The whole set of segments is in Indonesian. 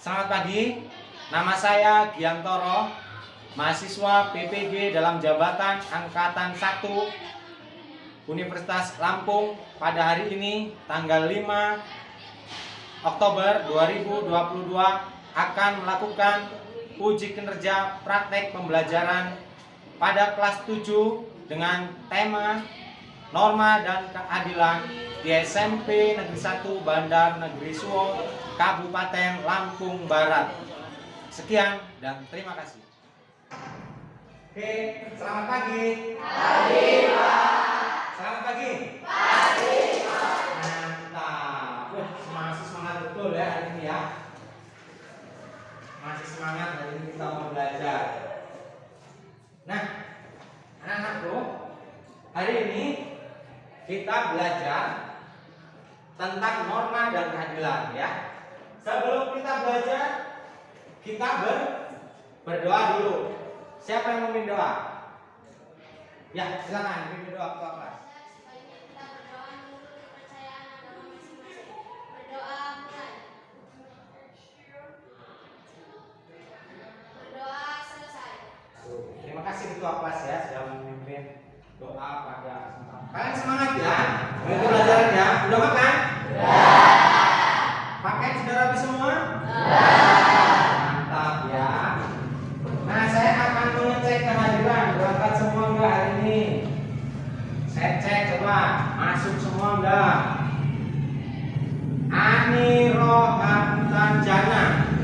Selamat pagi, nama saya Giantoro, mahasiswa PPG dalam jabatan Angkatan 1 Universitas Lampung. Pada hari ini, tanggal 5 Oktober 2022, akan melakukan uji kinerja praktek pembelajaran pada kelas 7 dengan tema Norma dan Keadilan di SMP Negeri 1 Bandar Negeri Suwo, Kabupaten Lampung Barat. Sekian dan terima kasih. Oke, selamat pagi. Pagi, Pak. Selamat pagi. Pagi, Pak. Mantap. Masih semangat betul ya hari ini ya. Masih semangat hari ini kita mau belajar. Nah, anak-anakku, hari ini kita belajar tentang norma dan keadilan ya. Sebelum kita belajar, kita berdoa dulu. Siapa yang memimpin doa? Ya, silakan pimpin doa ketua kelas. Kita berdoa menurut kepercayaan agama masing-masing. Berdoa mulai. Berdoa selesai. Terima kasih ketua kelas ya sudah memimpin doa pada kesempatan. Kalian semangat ya. Mengikuti pelajarannya. Udah makan? Pakai sudah rapi semua? Mantap ya. Nah, saya akan mengecek kehadiran. Berangkat semua enggak hari ini? Saya cek coba. Masuk semua enggak? Ani Rohantanjana.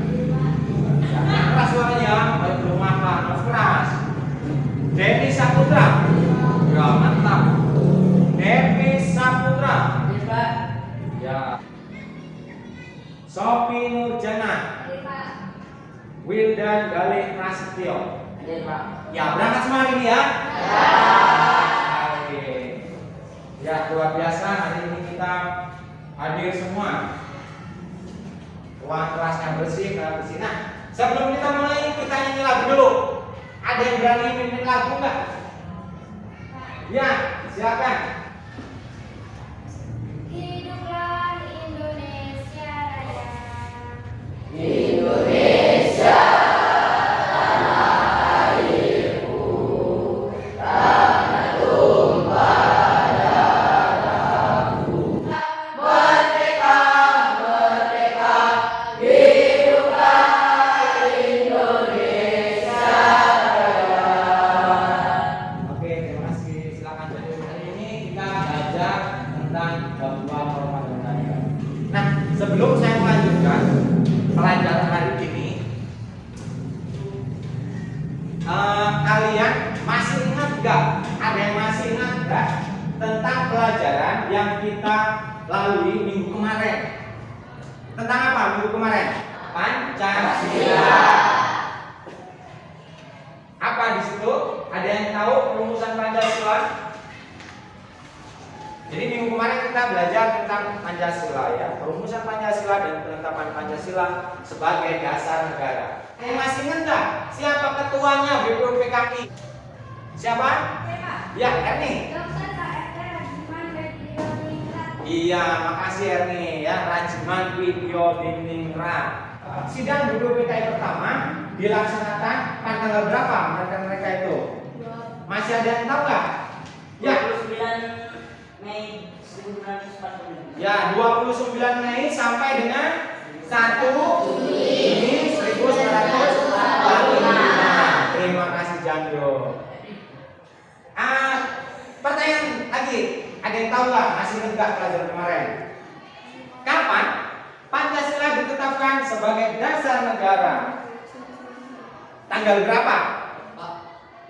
Keras suaranya. Belum makan. Harus keras. Devi Saputra. Ya, mantap. Devi Saputra. Ya. Sofi Nurjana. Wildan Galih Prasetyo. Ya, berangkat semua hari ini ya. Oke. Ya, luar biasa hari ini kita hadir semua. Ruang kelasnya bersih, bersih. Nah, sebelum kita mulai, kita nyanyi lagu dulu. Ada yang berani mimpin lagu nggak? Ya, silakan. Hiduplah Indonesia Raya. Indonesia, tanah airku, tanah tumpah darahku. Merdeka, merdeka, hiduplah Indonesia Raya. Oke, terima kasih. Silakan. Jadi hari ini kita belajar tentang bahwa norma dan keadilan. Nah, sebelum saya melanjutkan pelajaran hari ini, kalian masih ingat nggak? Ada yang masih ingat nggak tentang pelajaran yang kita lalui minggu kemarin? Tentang apa minggu kemarin? Pancasila. Apa di situ? Ada yang tahu perumusan Pancasila? Jadi minggu kemarin kita belajar tentang Pancasila ya, perumusan Pancasila dan penetapan Pancasila sebagai dasar negara. Masih ingat nggak siapa ketuanya BPUPKI? Siapa? Ya, Erni. Dr. KRT Rajiman Widyodiningrat. Iya, makasih Erni ya, Rajiman Widyodiningrat. Sidang BPUPKI pertama dilaksanakan pada tanggal berapa mereka itu? Masih ada yang tahu nggak? Ya. 29 Mei 1945. Ya, 29 Mei sampai dengan 1 Juni 1945. Terima kasih Jando. Pertanyaan lagi, ada yang tahu nggak? Masih ingat pelajaran kemarin? Kapan Pancasila ditetapkan sebagai dasar negara? Tanggal berapa?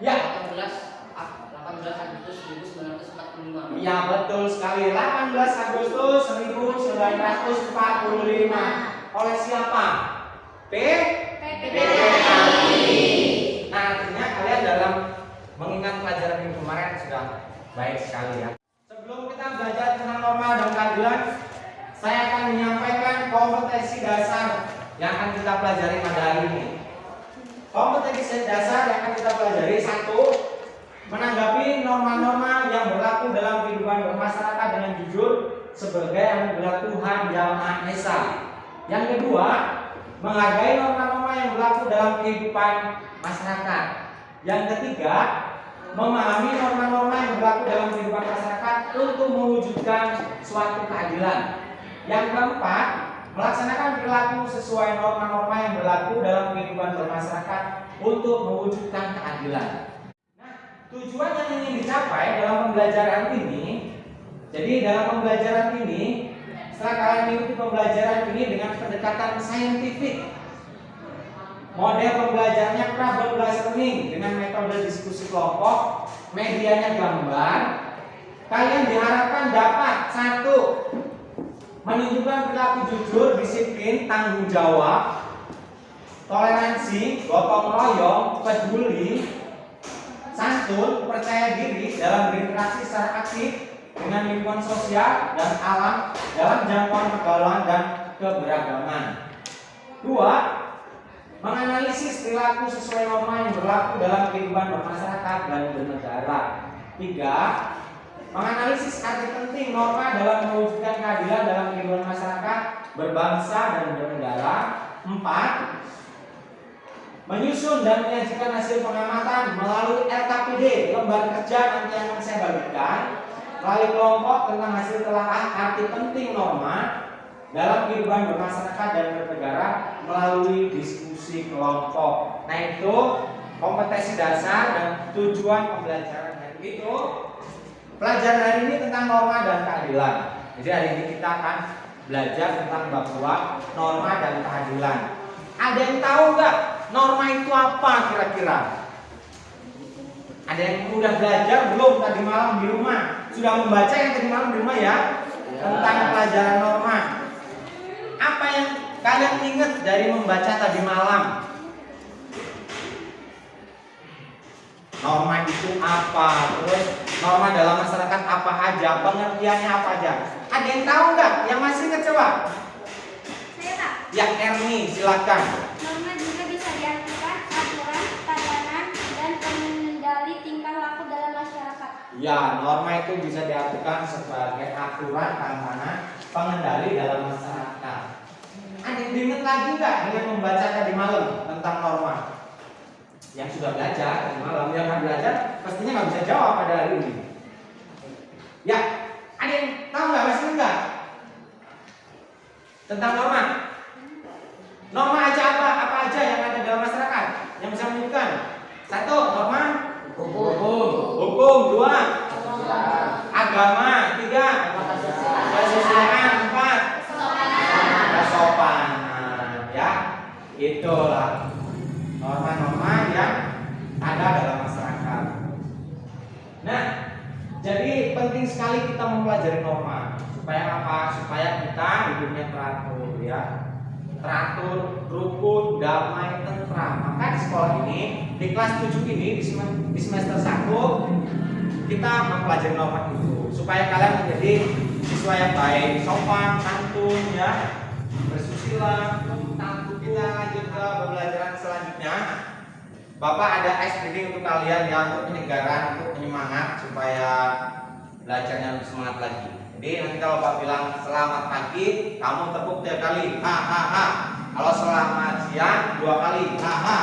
Ya. 18 Agustus 1945. Ya, betul sekali. 18 Agustus 1945. Oleh siapa? PPKI. Nah, artinya kalian dalam mengingat pelajaran minggu kemarin sudah baik sekali ya. Sebelum kita belajar tentang norma dan keadilan, saya akan menyampaikan kompetensi dasar yang akan kita pelajari pada hari ini. Kompetensi dasar yang akan kita pelajari: 1. Menanggapi norma-norma yang berlaku dalam kehidupan bermasyarakat dengan jujur sebagai anugerah Tuhan Yang Maha Esa. Yang kedua, menghargai norma-norma yang berlaku dalam kehidupan masyarakat. Yang ketiga, memahami norma-norma yang berlaku dalam kehidupan masyarakat untuk mewujudkan suatu keadilan. Yang keempat, melaksanakan perilaku sesuai norma-norma yang berlaku dalam kehidupan bermasyarakat untuk mewujudkan keadilan. Nah, tujuan yang ingin dicapai dalam pembelajaran ini, jadi dalam pembelajaran ini, setelah kalian mengikuti pembelajaran ini dengan pendekatan saintifik, model pembelajarannya problem based learning dengan metode diskusi kelompok, medianya gambar, kalian diharapkan dapat satu, menunjukkan perilaku jujur, disiplin, tanggung jawab, toleransi, gotong royong, peduli, santun, percaya diri dalam berinteraksi secara aktif dengan lingkungan sosial dan alam dalam jangkauan pergaulan dan keberagaman. Dua, menganalisis perilaku sesuai norma yang berlaku dalam kehidupan bermasyarakat dan bernegara. Tiga, menganalisis arti penting norma dalam mewujudkan keadilan dalam kehidupan masyarakat, berbangsa dan bernegara. Empat, menyusun dan menyajikan hasil pengamatan melalui LKPD, lembar kerja nanti yang akan saya bagikan melalui kelompok tentang hasil telaah arti penting norma dalam kehidupan bermasyarakat dan bernegara melalui diskusi kelompok. Nah, itu kompetensi dasar dan tujuan pembelajaran hari itu. Pelajaran hari ini tentang norma dan keadilan. Jadi hari ini kita akan belajar tentang bab 2 norma dan keadilan. Ada yang tahu nggak norma itu apa kira-kira? Ada yang udah belajar belum tadi malam di rumah? Sudah membaca yang tadi malam di rumah ya? Tentang pelajaran norma. Apa yang kalian ingat dari membaca tadi malam? Norma itu apa? Terus norma dalam masyarakat apa aja? Pengertiannya apa aja? Ada yang tahu nggak? Yang masih ingat coba? Saya tak. Ya, Erni, silakan. Norma juga bisa diartikan aturan, tatanan, dan pengendali tingkah laku dalam masyarakat. Ya, norma itu bisa diartikan sebagai aturan, tatanan, pengendali dalam masyarakat. Ada yang diingat lagi nggak dengan membaca tadi malam tentang norma? Yang sudah belajar tadi malam, yang nggak belajar pastinya nggak bisa jawab pada hari ini. Ya, ada yang tahu nggak, masih enggak? Tentang norma. Norma aja apa aja yang ada dalam masyarakat yang bisa menyebutkan? Satu, norma hukum. Dua, agama. Tiga, kesusilaan. Empat, kesopanan. Ya, itulah norma-norma yang ada dalam masyarakat. Nah, jadi penting sekali kita mempelajari norma. Supaya apa? Supaya kita hidupnya teratur, ya. Teratur, rukun, damai, tentram. Maka di sekolah ini, di kelas 7 ini, di semester 1, kita mempelajari norma itu supaya kalian menjadi siswa yang baik, sopan, santun, ya, bersusila, taat. Kita lanjut ke pembelajaran selanjutnya. Bapak ada ice breaking untuk kalian ya, untuk penyegaran, untuk penyemangat supaya belajarnya lebih semangat lagi. Jadi nanti kalau Bapak bilang selamat pagi, kamu tepuk 3 kali, ha ha ha. Kalau selamat siang 2 kali, ha ha.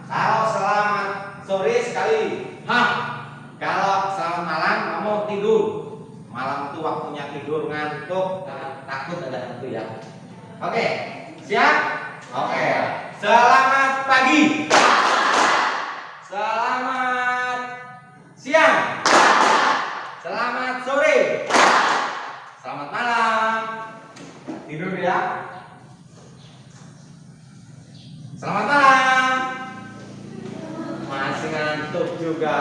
Kalau selamat sore sekali, ha. Kalau selamat malam kamu tidur. Malam itu waktunya tidur, ngantuk, takut ada hantu ya. Oke, siap? Oke. Selamat pagi. Selamat siang. Selamat sore. Selamat malam. Tidur ya. Selamat malam. Masih ngantuk juga.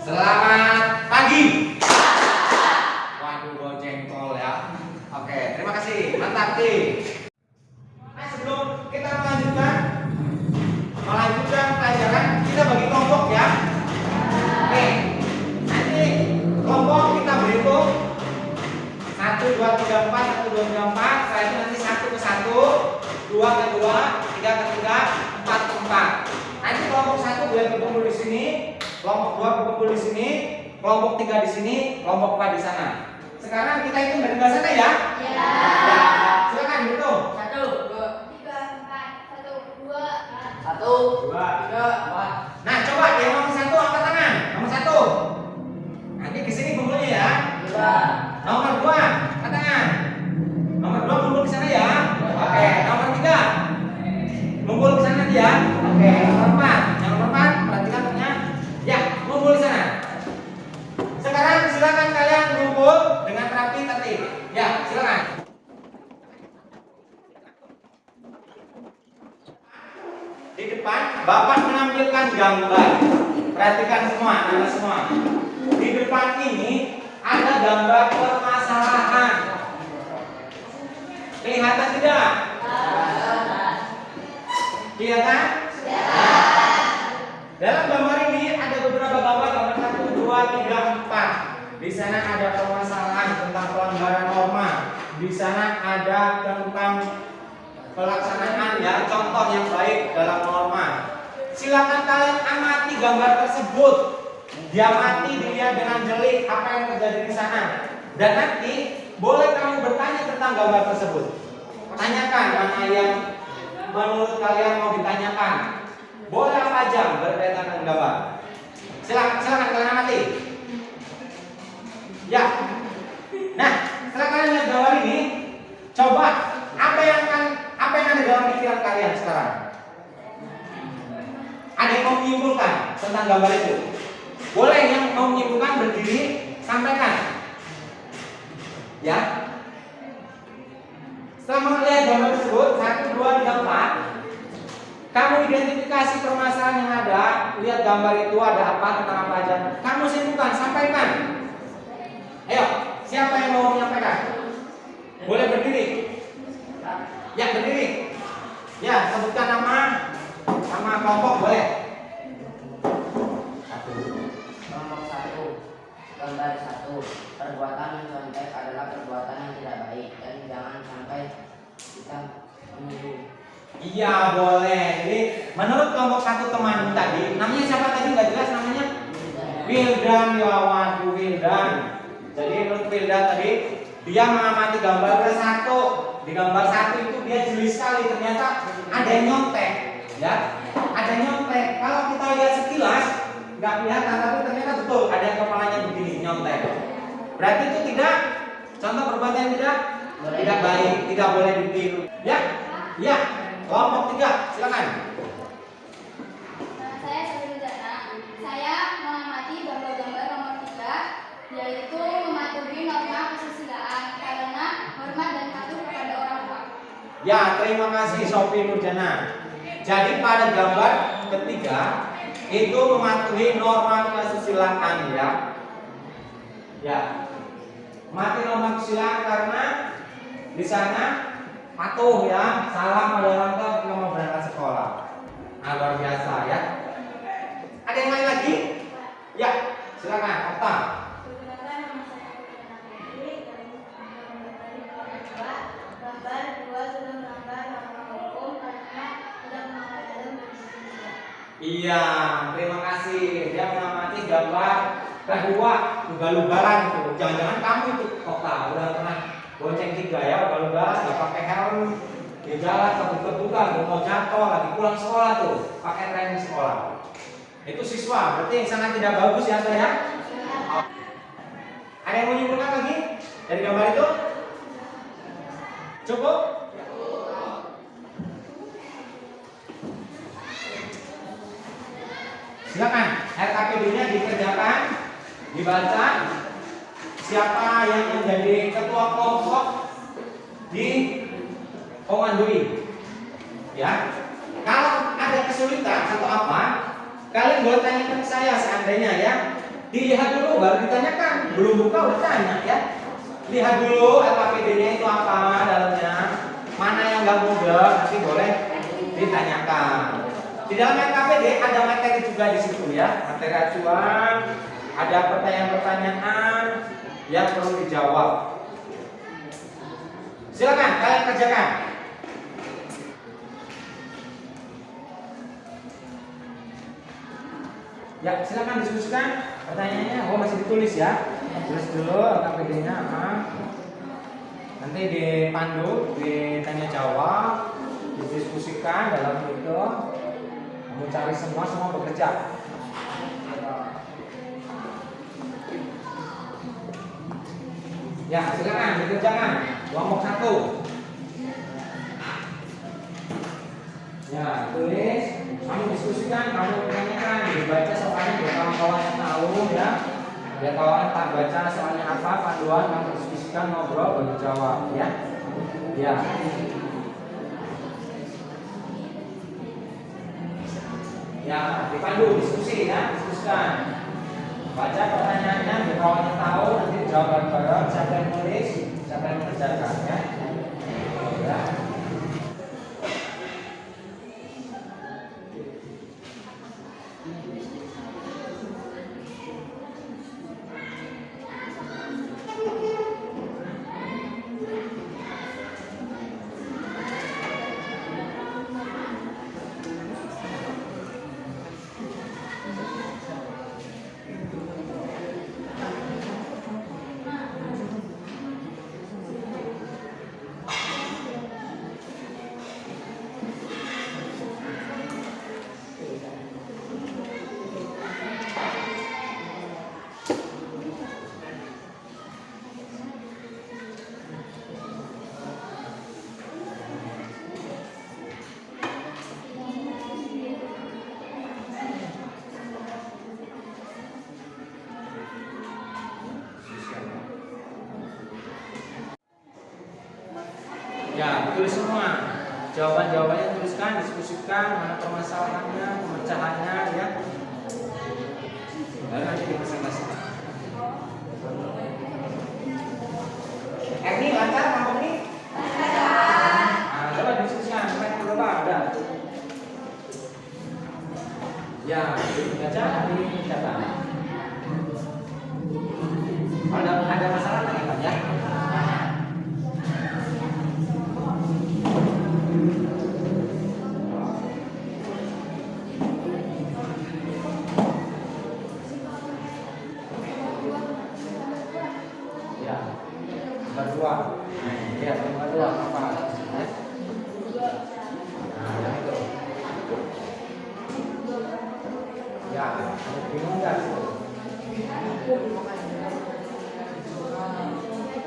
Selamat pagi. Waduh, gue jengkol ya. Oke, terima kasih. Mantap nih. Nah, sebelum kita melanjutkan pelajaran, kita bagi kelompok ya. Oke. Nanti kelompok kita berhitung 1, 2, 3, 4, 1, 2, 3, 4. Setelah itu nanti 1 ke 1, 2 ke 2, 3 ke 3, 4 ke 4. Nanti kelompok 1 boleh berkumpul di sini, kelompok 2 berkumpul di sini, kelompok 3 di sini, kelompok 4 di sana. Sekarang kita hitung dari belah sana ya. Ya. Ya. Silakan hitung. 1, 2, 3, 4, 2, 3, 4. Nah, coba yang nomor 1 angkat tangan. Nomor 1. Nanti ke sini kumpulnya ya. 2. Nomor 2 angkat tangan. Nomor 2 kumpul di sana ya. Oke, nomor 3. Kumpul ke sana ya. Oke, nomor 4. Yang nomor 4 perhatikan punya. Ya, kumpul di sana. Sekarang silakan kalian kumpul dengan rapi tertib. Ya, silakan. Di depan Bapak menampilkan gambar. Perhatikan semua, Anda semua. Di depan ini ada gambar permasalahan. Kelihatan tidak? Kelihatan? Dalam gambar ini ada beberapa gambar, gambar 1, 2, 3, 4. Di sana ada permasalahan tentang pelanggaran norma. Di sana ada tentang pelaksanaan ya, contoh yang baik dalam norma. Silakan kalian amati gambar tersebut. Diamati, dilihat dengan jeli apa yang terjadi di sana. Dan nanti boleh kamu bertanya tentang gambar tersebut. Tanyakan mana yang menurut kalian mau ditanyakan. Boleh apa aja berkaitan dengan gambar. Silakan kalian amati. Ya. Nah, setelah kalian lihat gambar ini, coba apa yang ada dalam pikiran kalian sekarang? Ada yang mau menyimpulkan tentang gambar itu? Boleh yang mau menyimpulkan berdiri, sampaikan. Ya. Setelah melihat gambar tersebut, 1, 2, 3, 4, kamu identifikasi permasalahan yang ada. Lihat gambar itu ada apa, tentang apa aja. Kamu simpulkan, sampaikan. Ayo, siapa yang mau menyampaikan? Boleh berdiri. Ya, berdiri. Ya, sebutkan nama kelompok boleh. 1. Nomor 1. Gambar 1. Perbuatan mencontek adalah perbuatan yang tidak baik dan jangan sampai kita menuduh. Iya, boleh. Jadi, menurut kelompok 1 teman tadi, namanya siapa tadi? Nggak jelas namanya. Wildan, ya waduh Wildan. Jadi menurut Wildan tadi, dia mengamati gambar 1. Di gambar 1 itu dia jeli sekali, ternyata ada yang nyontek, ya, ada yang nyontek. Kalau kita lihat sekilas nggak kelihatan, tapi ternyata betul ada yang kepalanya begini nyontek. Berarti itu tidak contoh perbuatan yang tidak baik, tidak boleh ditiru. Ya, ya. Kelompok 3, silakan. Saya Sriwijana. Saya mengamati gambar-gambar nomor 3, yaitu mematuhi norma kesusilaan karena hormat dan patuh kepada orang tua. Ya, terima kasih Sofi Nurjana. Jadi pada gambar ketiga itu mematuhi norma kesusilaan ya. Ya. Mematuhi norma kesusilaan karena di sana patuh ya, salam pada orang tua ketika mau berangkat sekolah. Nah, luar biasa ya. Ada yang lain lagi? Ya, silakan, Okta. Gambar 2 sudah melanggar norma hukum karena sudah mengadakan berisiko. Iya, terima kasih. Dia mengamati gambar kedua, ugal-ugalan itu. Jangan-jangan kamu itu, Okta, udah pernah bonceng 3 ya, ugal-ugalan, nggak pakai helm di jalan, kebuka-buka, mau jatuh, lagi pulang sekolah tuh, pakai training sekolah. Itu siswa, berarti sangat tidak bagus ya saya. Ada yang mau nyimpulkan lagi dari gambar itu? Cukup? Silakan, RKPD-nya dikerjakan, dibaca. Siapa yang menjadi ketua kelompok dikomandoi. Ya. Kalau ada kesulitan atau apa, kalian boleh tanyakan ke saya seandainya ya. Dilihat dulu baru ditanyakan. Belum buka udah tanya ya. Lihat dulu LKPD-nya itu apa dalamnya. Mana yang nggak mudah nanti boleh ditanyakan. Di dalam LKPD ada materi juga di situ ya. Materi acuan, ada pertanyaan-pertanyaan yang perlu dijawab. Silakan kalian kerjakan. Ya, silakan diskusikan pertanyaannya. Oh, masih ditulis ya. Tulis dulu KPD-nya apa. Nanti dipandu, ditanya jawab, didiskusikan dalam itu. Kamu cari semua bekerja. Ya, silakan dikerjakan. Kelompok 1. Ya, tulis. Kamu diskusikan, kamu tanyakan, dibaca soalnya biar kawan-kawan yang tahu ya. Biar kawan tak baca soalnya apa, panduan kamu diskusikan, ngobrol, baru jawab ya. Ya. Ya, dipandu diskusi ya, diskusikan. Baca pertanyaannya, biar kawannya tahu, nanti jawab bareng, siapa yang nulis, siapa yang mengerjakan ya. Ya. Ya, tulis semua. Jawaban-jawabannya tuliskan, diskusikan mana permasalahannya, pemecahannya ya. Lalu nanti dipresentasikan. Ini lancar kamu ini? Lancar. Nah, coba diskusikan, sampai berapa ada? Ya, dibaca, dicatat. Ada masalah nggak ya? Berdua, ya berdua apa? Nah, yang itu. Ya, bingung nggak?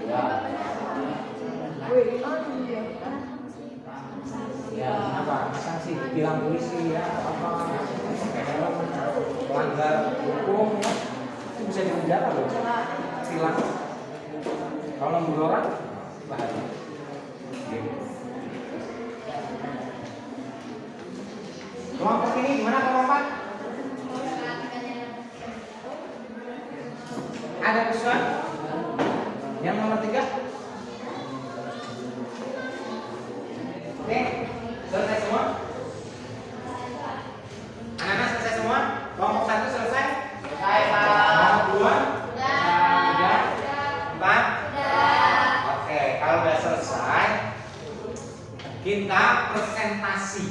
Ya. Ya, apa? Sanksi bilang polisi ya apa? Kayak pelanggar hukum ya, itu bisa dipenjara loh. Tilang. Kalau nembur orang, bahaya. Kelompok ini gimana kelompok? Ada kesulitan? Yang nomor 3? Oke, selesai semua? Anak-anak selesai semua? Kelompok 1 selesai? Selesai, Pak. Kelompok 2? Sudah. 4? Kalau sudah selesai, kita presentasi.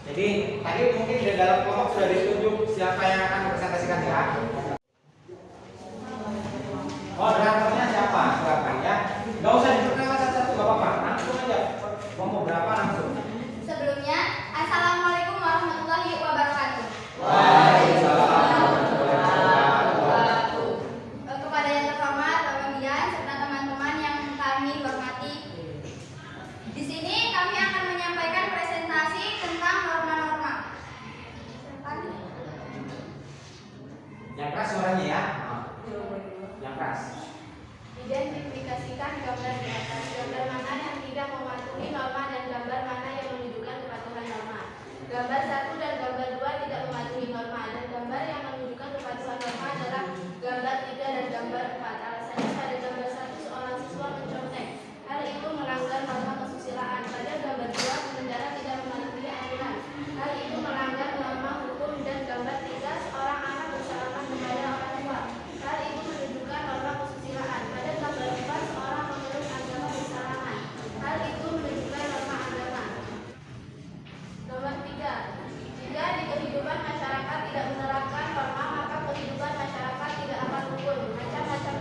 Jadi tadi mungkin di dalam kelompok sudah ditunjuk siapa yang akan presentasikan ya. Moderatornya siapa? Silakan ya. Gak usah diperkenalkan satu-satu, gak apa-apa. Langsung aja. Kelompok berapa langsung? Sebelumnya, Assalamualaikum warahmatullahi wabarakatuh. Waalaikumsalam. Kepada yang terhormat, Bapak Bian, serta teman-teman yang kami hormati. Di sini kami akan menyampaikan presentasi tentang norma-norma. Yang keras suaranya ya. Yang keras. Identifikasikan gambar di atas. Gambar mana yang tidak mematuhi norma dan gambar mana yang menunjukkan kepatuhan norma. Gambar 1 dan gambar 2 tidak mematuhi norma, dan gambar yang menunjukkan kepatuhan norma adalah gambar 3 dan gambar 4. Alasannya pada gambar 1 seorang siswa mencontek. Hal itu melanggar norma kesusilaan. Pada gambar 2 pengendara tidak mematuhi aturan. Hal itu melanggar norma hukum, dan gambar 3 seorang anak bersalaman kepada orang tua. Hal itu menunjukkan norma kesusilaan. Pada gambar 4 seorang pemeluk agama bersalaman. Hal itu menunjukkan norma agama. Nomor 3. Jika di kehidupan masyarakat tidak menerapkan norma, maka kehidupan masyarakat tidak akan rukun. Macam-macam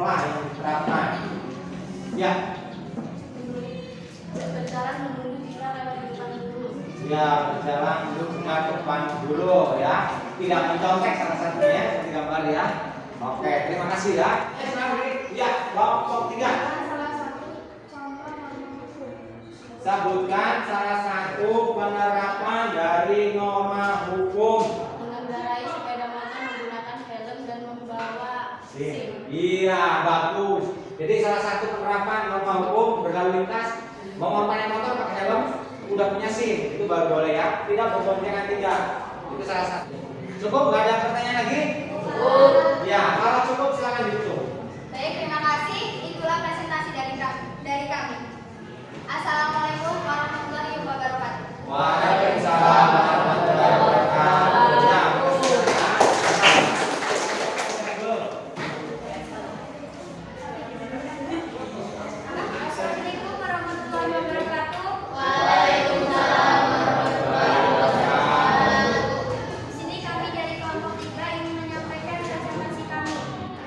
norma yang diterapkan. Ya. Berjalan menuju jika lewat depan guru. Ya, berjalan menuju jika depan guru ya. Tidak mencontek salah satunya seperti gambar ya. Oke, terima kasih ya. Ya, kelompok 3. Salah satu contoh norma hukum. Sebutkan salah satu penerapan dari norma hukum. Mengendarai sepeda motor menggunakan helm dan membawa SIM. Iya, bagus. Jadi salah satu penerapan norma hukum berlalu lintas memontanya motor pakai helm udah punya SIM, itu baru boleh ya. Tidak berboncengan 3. Itu salah satu. Cukup, nggak ada pertanyaan lagi? Ya, kalau cukup silakan ditutup. Baik, terima kasih. Itulah presentasi dari kami. Assalamualaikum warahmatullahi wabarakatuh. Waalaikumsalam warahmatullahi wabarakatuh. Ya, Assalamualaikum warahmatullahi wabarakatuh. Waalaikumsalam warahmatullahi wabarakatuh. Di sini kami dari kelompok 3 ingin menyampaikan presentasi kami.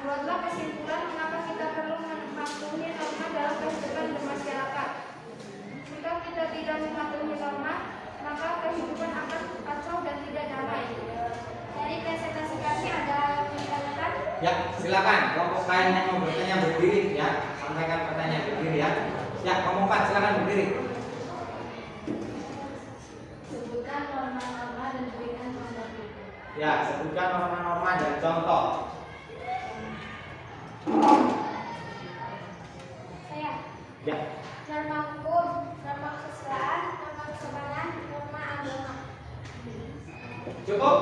Buatlah kesimpulan mengapa kita perlu mematuhi norma dalam kehidupan bermasyarakat. Jika kita tidak mematuhi norma, maka kehidupan akan kacau dan tidak damai. Dari presentasi kami ada pertanyaan. Ya, silakan. Kelompok lain yang mau bertanya berdiri ya. Sampaikan pertanyaan berdiri ya. Ya, kelompok 4 silakan berdiri. Sebutkan norma-norma dan berikan contoh. Ya, sebutkan norma-norma dan contoh. Saya. Ya, Norma hukum, norma kesusilaan, norma kesopanan, norma agama. cukup?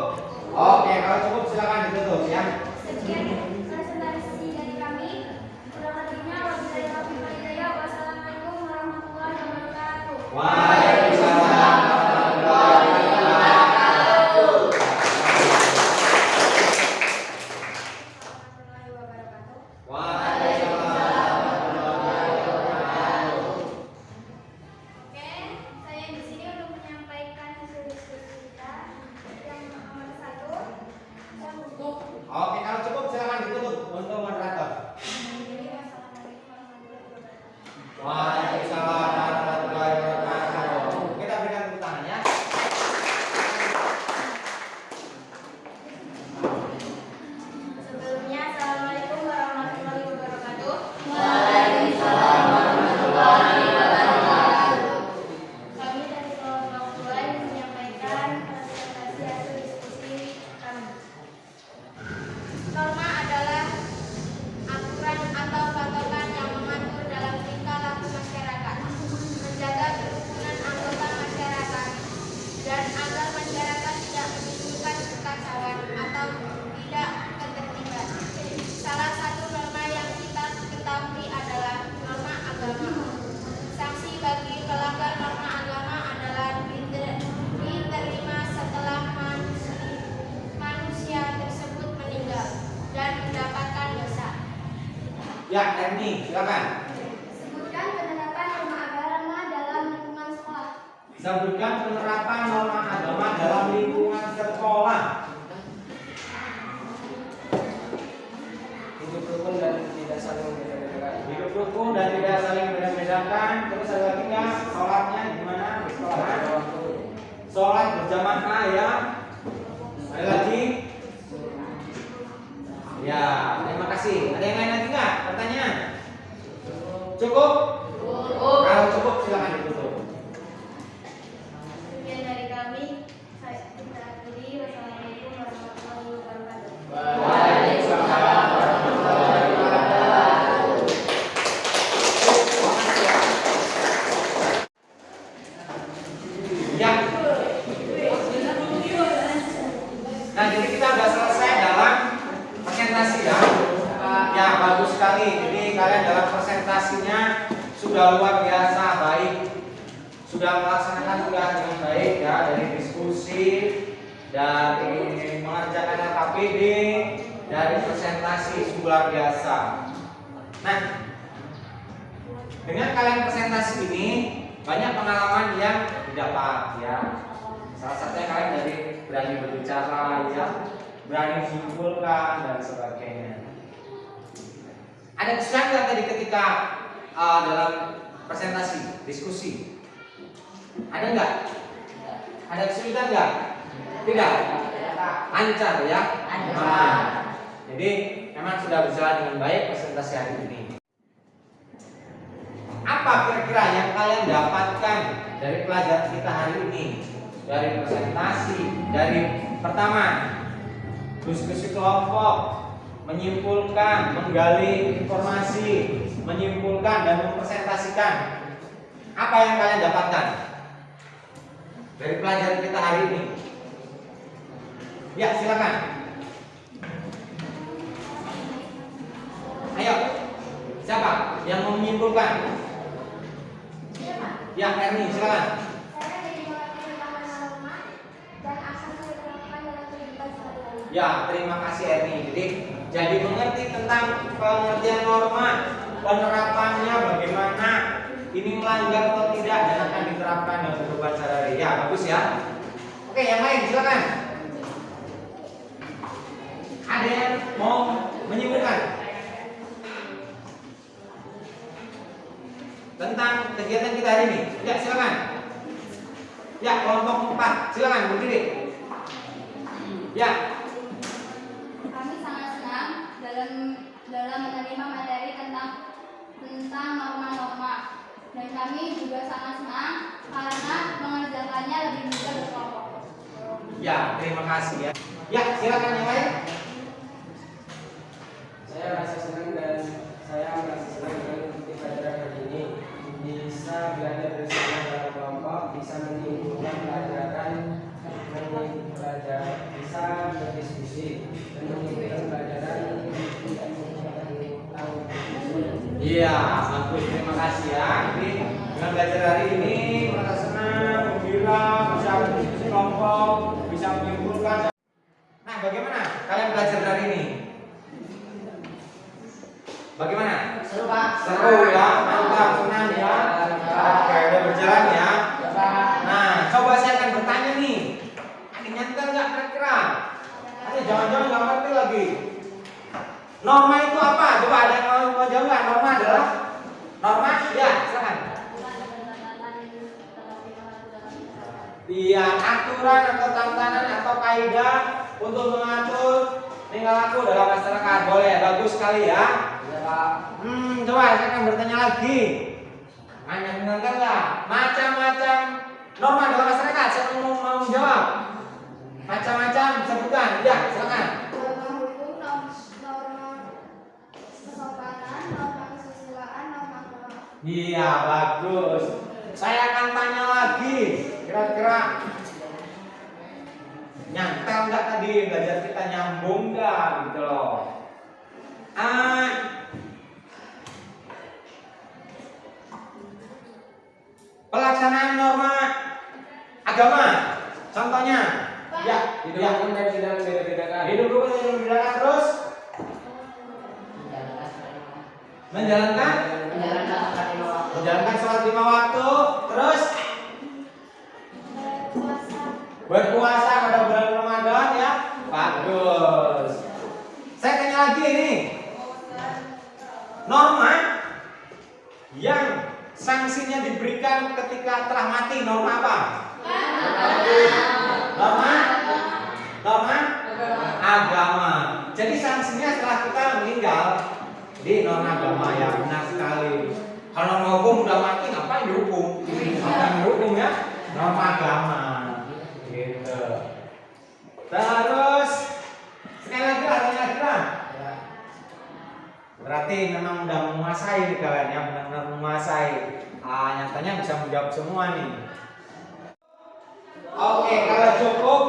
Oke, kalau cukup silakan ditutup ya. Sekian presentasi dari kami. Kurang lebihnya wabillahi taufiq wal hidayah. Wassalamualaikum warahmatullahi wabarakatuh. Waalaikumsalam warahmatullahi wabarakatuh. Warahmatullahi wabarakatuh. Waalaikumsalam warahmatullahi wabarakatuh. Oke, saya di sini untuk menyampaikan hasil diskusi kita yang nomor 1 dan hukum. Oke, kalau cukup silakan ditutup untuk moderator. Jadi wassalamualaikum warahmatullahi wabarakatuh. Waalaikumsalam warahmatullahi wabarakatuh. Kita berikan tepuk tangan ya. Sebelumnya, assalamualaikum warahmatullahi wabarakatuh. Waalaikumsalam warahmatullahi wabarakatuh. Kami dari kelompok 2 ingin menyampaikan presentasi hasil diskusi kami. Norma adalah aturan atau patokan yang mengatur dalam tingkah laku masyarakat, menjaga kerukunan anggota masyarakat, dan agar masyarakat tidak menimbulkan kekacauan atau tidak ketertiban. Salah satu norma yang kita ketahui adalah norma agama. Sanksi bagi pelanggar norma agama adalah diterima setelah manusia tersebut meninggal dan mendapatkan dosa. Ya, Erni, silakan. Sebutkan penerapan norma agama dalam lingkungan sekolah. Sebutkan penerapan norma agama dalam lingkungan sekolah. Hidup rukun dan tidak saling membeda-bedakan. Hidup rukun dan tidak saling beda-bedakan. Terus ada lagi nggak? Sholatnya gimana di sekolahan? Sholat berjamaah ya. Ada lagi? Ya, terima kasih. Ada yang lain lagi nggak? Pertanyaan? Cukup? Kalau cukup silakan ditutup. Sekian dari kami. Saya kita akhiri. Wassalamualaikum warahmatullahi wabarakatuh. Waalaikumsalam warahmatullahi wabarakatuh. Ya. Nah, jadi kita sudah selesai dalam presentasi ya. Ya, bagus sekali. Jadi kalian dalam presentasinya sudah luar biasa baik. Sudah melaksanakan tugas dengan baik ya, dari diskusi, dari mengerjakan LKPD, dari presentasi luar biasa. Nah, dengan kalian presentasi ini banyak pengalaman yang didapat ya. Salah satunya kalian dari berani berbicara ya, berani menyimpulkan dan sebagainya. Ada kesulitan nggak tadi ketika dalam presentasi, diskusi? Ada nggak? Ada kesulitan nggak? Tidak. Lancar ya? Nah, jadi memang sudah berjalan dengan baik presentasi hari ini. Apa kira-kira yang kalian dapatkan dari pelajaran kita hari ini? Dari presentasi, dari pertama diskusi kelompok, menyimpulkan, menggali informasi, menyimpulkan dan mempresentasikan. Apa yang kalian dapatkan dari pelajaran kita hari ini? Ya, silakan. Ayo, siapa yang mau menyimpulkan? Ya, Erni, silakan. Saya jadi mengerti tentang norma dan akan diterapkan dalam kehidupan sehari-hari. Ya, terima kasih Erni. Jadi mengerti tentang pengertian norma, penerapannya bagaimana, ini melanggar atau tidak dan akan diterapkan dalam kehidupan sehari-hari. Ya, bagus ya. Oke, yang lain silakan. Ada yang mau menyimpulkan tentang kegiatan kita hari ini? Ya, silakan. Ya, kelompok 4, silakan berdiri. Ya. Kami sangat senang dalam menerima materi tentang norma-norma, dan kami juga sangat senang karena mengerjakannya lebih mudah berkelompok. Ya, terima kasih ya. Ya, silakan yang lain. Saya merasa senang dan saya merasa senang dengan mengikuti pelajaran hari ini. Bisa belajar bersama dalam kelompok, bisa menyimpulkan pelajaran, bisa berdiskusi dan menyimpulkan pelajaran. Iya, bagus, terima kasih ya. Jadi dengan belajar hari ini merasa senang, gembira, bisa berdiskusi kelompok, bisa menyimpulkan. Nah, bagaimana kalian belajar hari ini? Bagaimana? Seru, Pak. Seru ya, mantap, senang ya. Oke, udah berjalan ya. Nah, coba saya akan bertanya nih. Ada nyantar nggak kira-kira? Ada jangan-jangan nggak ngerti lagi. Norma itu apa? Coba ada yang mau jawab nggak? Norma adalah norma? Ya, silakan. Iya, aturan atau tantangan atau kaidah untuk mengatur tingkah laku dalam masyarakat. Boleh, bagus sekali ya. Coba saya akan bertanya lagi. Hanya mendengar nggak? Macam-macam norma dalam masyarakat. Siapa yang mau menjawab? Macam-macam sebutkan. Ya, silakan. Norma hukum, norma kesopanan, norma kesusilaan, norma moral. Iya, bagus. Saya akan tanya lagi. Kira-kira nyangkal nggak tadi belajar kita, nyambung nggak gitu loh. Pelaksanaan norma agama, contohnya, ya, Hidup rukun dan tidak membeda-bedakan. hidup rukun dan tidak membeda-bedakan. Terus menjalankan sholat 5 waktu. Terus berpuasa pada bulan Ramadan ya, bagus. Saya tanya lagi ini, norma yang sanksinya diberikan ketika telah mati, norma apa? Norma agama. Jadi sanksinya setelah kita meninggal di norma agama, ya benar sekali. Kalau norma hukum udah mati ngapain dihukum? Ngapain dihukum ya? Norma agama. Gitu. Terus sekali lagi lagi lah. Berarti memang udah menguasai nih kalian ya, benar-benar menguasai. Nyatanya bisa menjawab semua nih. Oke, kalau cukup,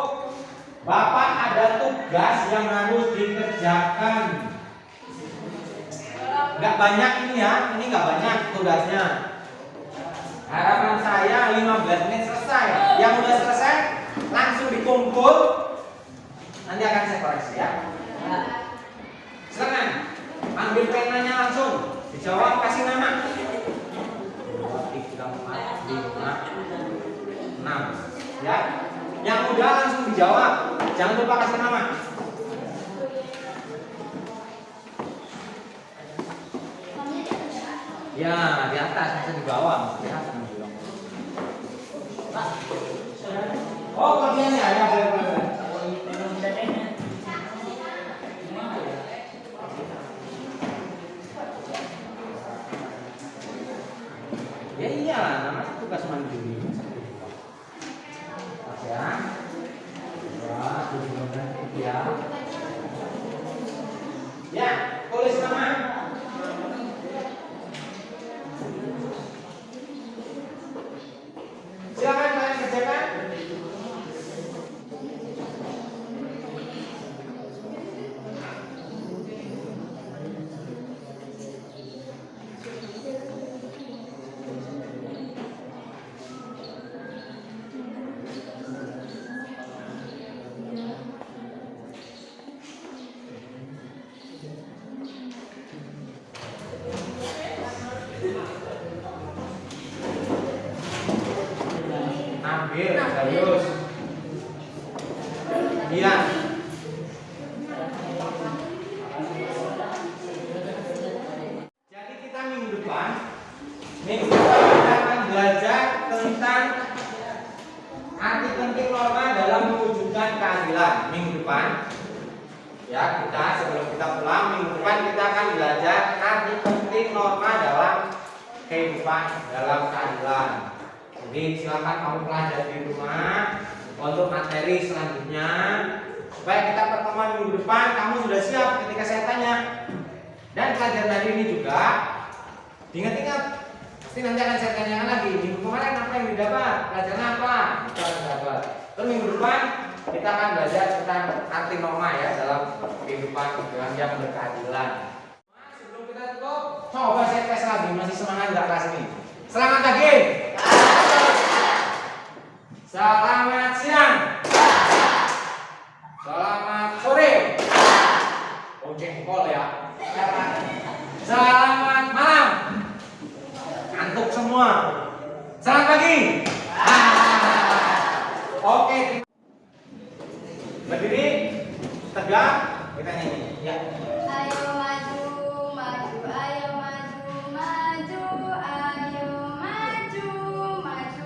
Bapak ada tugas yang harus dikerjakan. Nggak banyak ini ya, ini nggak banyak tugasnya. Harapan saya 15 menit selesai. Yang udah selesai langsung dikumpul. Nanti akan saya koreksi ya. Silakan ambil penanya langsung, dijawab, kasih nama. 2, 3, 4, 5, 6 ya. Yang udah langsung dijawab, jangan lupa kasih nama. Ya, di atas, masa di bawah. Di atas bilang. Oh, bagiannya ya, boleh. Ya iya, namanya tugas mandiri. Ya. Wah, ya. Ya, tulis nama. Silakan kalian kerjakan. Ambil, serius. Iya. Jadi kita minggu depan kita akan belajar tentang arti penting norma dalam mewujudkan keadilan. Minggu depan, ya kita sebelum kita pulang minggu depan kita akan belajar arti penting norma dalam kehidupan dalam keadilan. Jadi silakan kamu pelajari di rumah untuk materi selanjutnya supaya kita pertemuan minggu depan kamu sudah siap ketika saya tanya. Dan pelajaran hari ini juga ingat-ingat, pasti nanti akan saya tanyakan lagi minggu kemarin apa yang didapat, pelajaran apa kita akan dapat. Terus minggu depan kita akan belajar tentang arti norma ya dalam kehidupan yang berkeadilan. Sebelum kita tutup, coba saya tes lagi, masih semangat nggak kelas ini? Selamat pagi. Selamat siang. Selamat sore. Oh jengkol ya. Selamat malam. Ngantuk semua. Selamat pagi. Oke. Berdiri, tegak, kita nyanyi. Ya. Ayo maju, maju, ayo maju, maju, ayo maju, maju.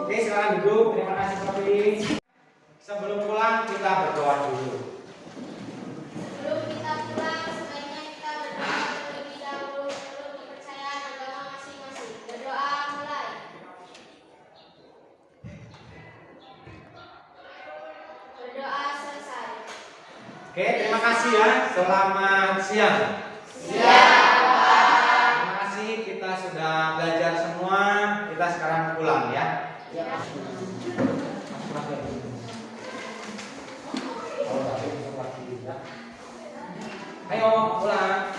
Oke, silakan duduk. Terima kasih Prof. Sebelum pulang kita berdoa dulu. Sebelum kita pulang, sebaiknya kita berdoa terlebih dahulu menurut kepercayaan agama masing-masing. Berdoa mulai. Berdoa selesai. Oke, terima kasih ya. Selamat siang. Terima kasih kita sudah belajar semua. Kita sekarang pulang ya. Ayo pulang.